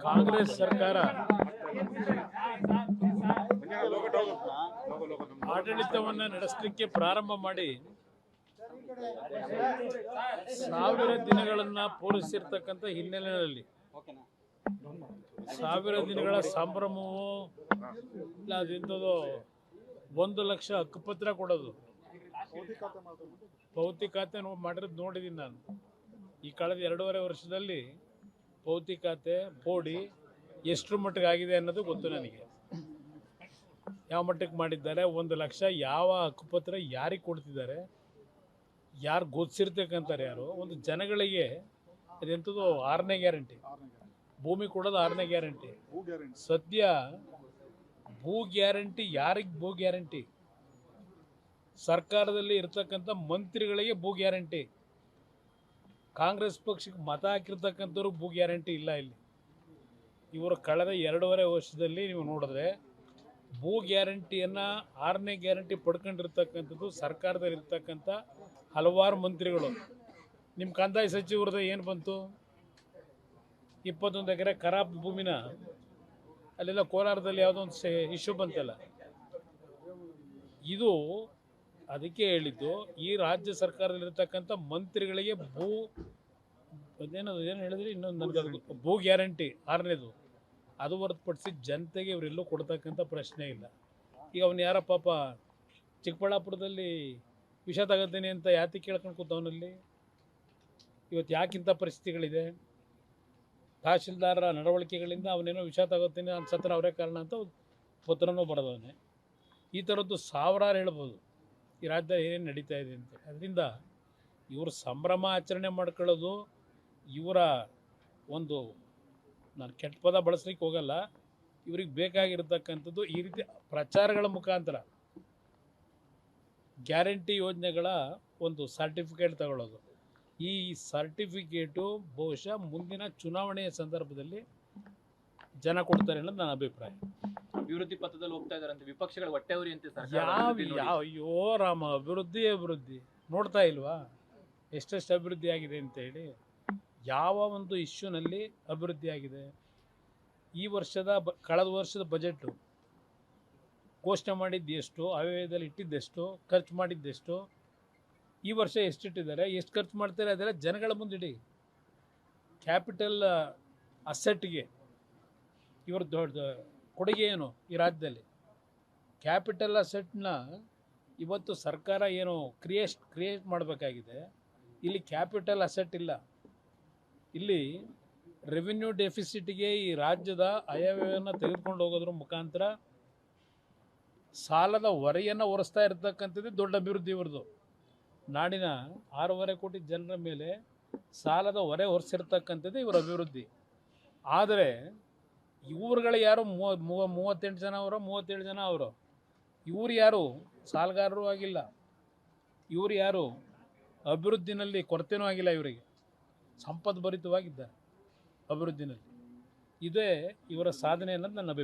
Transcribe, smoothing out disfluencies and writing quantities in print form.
ಕಾಂಗ್ರೆಸ್ ಸರ್ಕಾರ ಆಡಳಿತವನ್ನು ನಡೆಸಲಿಕ್ಕೆ ಪ್ರಾರಂಭ ಮಾಡಿ 1000 ದಿನಗಳನ್ನು ಪೂರೈಸಿರ್ತಕ್ಕಂಥ ಹಿನ್ನೆಲೆಯಲ್ಲಿ 1000 ದಿನಗಳ ಸಂಭ್ರಮವು ಇಲ್ಲ ಅದೆಂಥದ್ದು 1 ಲಕ್ಷ ಹಕ್ಕುಪತ್ರ ಕೊಡೋದು ಭೌತಿಕಾತೆ ಮಾಡಿರೋದು ನೋಡಿದ್ದೀನಿ ನಾನು. ಈ ಕಳೆದ 2.5 ವರ್ಷದಲ್ಲಿ ಭೌತಿಕಾತೆ ಪೋಡಿ ಎಷ್ಟರ ಮಟ್ಟಿಗೆ ಆಗಿದೆ ಅನ್ನೋದು ಗೊತ್ತು ನನಗೆ. ಯಾವ ಮಟ್ಟಕ್ಕೆ ಮಾಡಿದ್ದಾರೆ, 1 ಲಕ್ಷ ಯಾವ ಹಕ್ಕುಪತ್ರ ಯಾರಿಗೆ ಕೊಡ್ತಿದ್ದಾರೆ, ಯಾರು ಗೊತ್ತಿರ್ತಕ್ಕಂತಾರೆ, ಯಾರು ಒಂದು ಜನಗಳಿಗೆ ಅದೆಂಥದ್ದು 6ನೇ ಗ್ಯಾರಂಟಿ ಭೂಮಿ ಕೊಡೋದು 6ನೇ ಗ್ಯಾರಂಟಿ. ಸದ್ಯ ಭೂ ಗ್ಯಾರಂಟಿ ಯಾರಿಗೆ ಭೂ ಗ್ಯಾರಂಟಿ? ಸರ್ಕಾರದಲ್ಲಿ ಇರ್ತಕ್ಕಂಥ ಮಂತ್ರಿಗಳಿಗೆ ಭೂ ಗ್ಯಾರಂಟಿ. ಕಾಂಗ್ರೆಸ್ ಪಕ್ಷಕ್ಕೆ ಮತ ಹಾಕಿರ್ತಕ್ಕಂಥವ್ರು ಭೂ ಗ್ಯಾರಂಟಿ ಇಲ್ಲ. ಇಲ್ಲಿ ಇವರು ಕಳೆದ 2.5 ವರ್ಷದಲ್ಲಿ ನೀವು ನೋಡಿದ್ರೆ ಭೂ ಗ್ಯಾರಂಟಿಯನ್ನು 6ನೇ ಗ್ಯಾರಂಟಿ ಪಡ್ಕೊಂಡಿರ್ತಕ್ಕಂಥದ್ದು ಸರ್ಕಾರದಲ್ಲಿ ಇರ್ತಕ್ಕಂಥ ಹಲವಾರು ಮಂತ್ರಿಗಳು. ನಿಮ್ಮ ಕಂದಾಯ ಸಚಿವರದ ಏನು ಬಂತು? 21 ಎಕರೆ ಖರಾಬ್ ಭೂಮಿನ ಅಲ್ಲೆಲ್ಲ ಕೋಲಾರದಲ್ಲಿ ಯಾವುದೋ ಒಂದು ಇಶ್ಯೂ ಬಂತಲ್ಲ. ಇದು ಅದಕ್ಕೆ ಹೇಳಿದ್ದು ಈ ರಾಜ್ಯ ಸರ್ಕಾರದಲ್ಲಿರ್ತಕ್ಕಂಥ ಮಂತ್ರಿಗಳಿಗೆ ಏನು ಹೇಳಿದ್ರಿ ಇನ್ನೊಂದು ನನಗೆ ಭೂ ಗ್ಯಾರಂಟಿ 6ನೇದು ಅದು ಹೊರತುಪಡಿಸಿ ಜನತೆಗೆ ಇವರೆಲ್ಲೂ ಕೊಡ್ತಕ್ಕಂಥ ಪ್ರಶ್ನೆ ಇಲ್ಲ. ಈಗ ಅವನು ಯಾರ ಪಾಪ ಚಿಕ್ಕಬಳ್ಳಾಪುರದಲ್ಲಿ ವಿಷ ತಗೋತೀನಿ ಅಂತ ಯಾತಿ ಕೇಳ್ಕೊಂಡು ಕೂತವನಲ್ಲಿ ಇವತ್ತು ಯಾಕಿಂಥ ಪರಿಸ್ಥಿತಿಗಳಿದೆ? ತಹಶೀಲ್ದಾರರ ನಡವಳಿಕೆಗಳಿಂದ ಅವನೇನೋ ವಿಷ ತಗೋತೀನಿ ಅನ್ಸತ್ರ ಅವರೇ ಕಾರಣ ಅಂತ ಪತ್ರನೂ ಬರೆದವನೇ. ಈ ಥರದ್ದು ಸಾವಿರಾರು ಹೇಳ್ಬೋದು ಈ ರಾಜ್ಯದಲ್ಲಿ ಏನೇನು ನಡೀತಾ ಇದೆ ಅಂತ. ಅದರಿಂದ ಇವರು ಸಂಭ್ರಮ ಆಚರಣೆ ಮಾಡ್ಕೊಳ್ಳೋದು ಇವರ ಒಂದು, ನಾನು ಕೆಟ್ಟ ಪದ ಬಳಸ್ಲಿಕ್ಕೆ ಹೋಗಲ್ಲ, ಇವ್ರಿಗೆ ಬೇಕಾಗಿರ್ತಕ್ಕಂಥದ್ದು ಈ ರೀತಿ ಪ್ರಚಾರಗಳ ಮುಖಾಂತರ ಗ್ಯಾರಂಟಿ ಯೋಜನೆಗಳ ಒಂದು ಸರ್ಟಿಫಿಕೇಟ್ ತಗೊಳ್ಳೋದು. ಈ ಸರ್ಟಿಫಿಕೇಟು ಬಹುಶಃ ಮುಂದಿನ ಚುನಾವಣೆಯ ಸಂದರ್ಭದಲ್ಲಿ ಜನ ಕೊಡ್ತಾರೆ ಅನ್ನೋದು ನನ್ನ ಅಭಿಪ್ರಾಯ. ಅಭಿವೃದ್ಧಿ ಪಥದಲ್ಲಿ ಹೋಗ್ತಾ ಇದಾರಂತೆ ವಿಪಕ್ಷಗಳ ಹೊಟ್ಟೆವರಿ ಅಂತೆ ಅಯ್ಯೋ ರಾಮ, ಅಭಿವೃದ್ಧಿ ನೋಡ್ತಾ ಇಲ್ವಾ ಎಷ್ಟೆಷ್ಟು ಅಭಿವೃದ್ಧಿ ಆಗಿದೆ ಅಂತೇಳಿ? ಯಾವ ಒಂದು ಇಶ್ಯೂನಲ್ಲಿ ಅಭಿವೃದ್ಧಿ ಆಗಿದೆ? ಈ ವರ್ಷದ ಕಳೆದ ವರ್ಷದ ಬಜೆಟು ಘೋಷಣೆ ಮಾಡಿದ್ದು ಎಷ್ಟು, ಅವ್ಯಯದಲ್ಲಿ ಇಟ್ಟಿದ್ದೆಷ್ಟು, ಖರ್ಚು ಮಾಡಿದ್ದೆಷ್ಟು, ಈ ವರ್ಷ ಎಷ್ಟಿಟ್ಟಿದ್ದಾರೆ, ಎಷ್ಟು ಖರ್ಚು ಮಾಡ್ತಾರೆ ಅದೆಲ್ಲ ಜನಗಳ ಮುಂದಿಡಿ. ಕ್ಯಾಪಿಟಲ್ ಅಸೆಟ್ಗೆ ಇವ್ರ ದೊಡ್ಡ ಕೊಡುಗೆ ಏನು ಈ ರಾಜ್ಯದಲ್ಲಿ? ಕ್ಯಾಪಿಟಲ್ ಅಸೆಟ್ನ ಇವತ್ತು ಸರ್ಕಾರ ಏನು ಕ್ರಿಯೇಟ್ ಮಾಡಬೇಕಾಗಿದೆ. ಇಲ್ಲಿ ಕ್ಯಾಪಿಟಲ್ ಅಸೆಟ್ ಇಲ್ಲ. ಇಲ್ಲಿ ರೆವಿನ್ಯೂ ಡೆಫಿಸಿಟ್ಗೆ ಈ ರಾಜ್ಯದ ಆಯವ್ಯಯವನ್ನು ತೆಗೆದುಕೊಂಡು ಹೋಗೋದ್ರ ಮುಖಾಂತರ ಸಾಲದ ಹೊರೆಯನ್ನು ಹೊರಿಸ್ತಾ ಇರತಕ್ಕಂಥದ್ದು ದೊಡ್ಡ ಅಭಿವೃದ್ಧಿ ಇವ್ರದ್ದು. ನಾಡಿನ 6.5 ಕೋಟಿ ಜನರ ಮೇಲೆ ಸಾಲದ ಹೊರೆ ಹೊರಿಸಿರ್ತಕ್ಕಂಥದ್ದು ಇವರ ಅಭಿವೃದ್ಧಿ. ಆದರೆ ಇವ್ರುಗಳು ಯಾರು 38 ಜನ ಅವರೋ 37 ಜನ ಅವರು, ಇವ್ರು ಯಾರು ಸಾಲಗಾರರು ಆಗಿಲ್ಲ, ಇವ್ರು ಯಾರು ಅಭಿವೃದ್ಧಿನಲ್ಲಿ ಕೊರತೆನೂ ಆಗಿಲ್ಲ. ಇವರಿಗೆ ಸಂಪದ್ಭರಿತವಾಗಿದ್ದಾರೆ ಅಭಿವೃದ್ಧಿನಲ್ಲಿ. ಇದೇ ಇವರ ಸಾಧನೆ ಅನ್ನೋದು ನನ್ನ ಅಭಿಪ್ರಾಯ.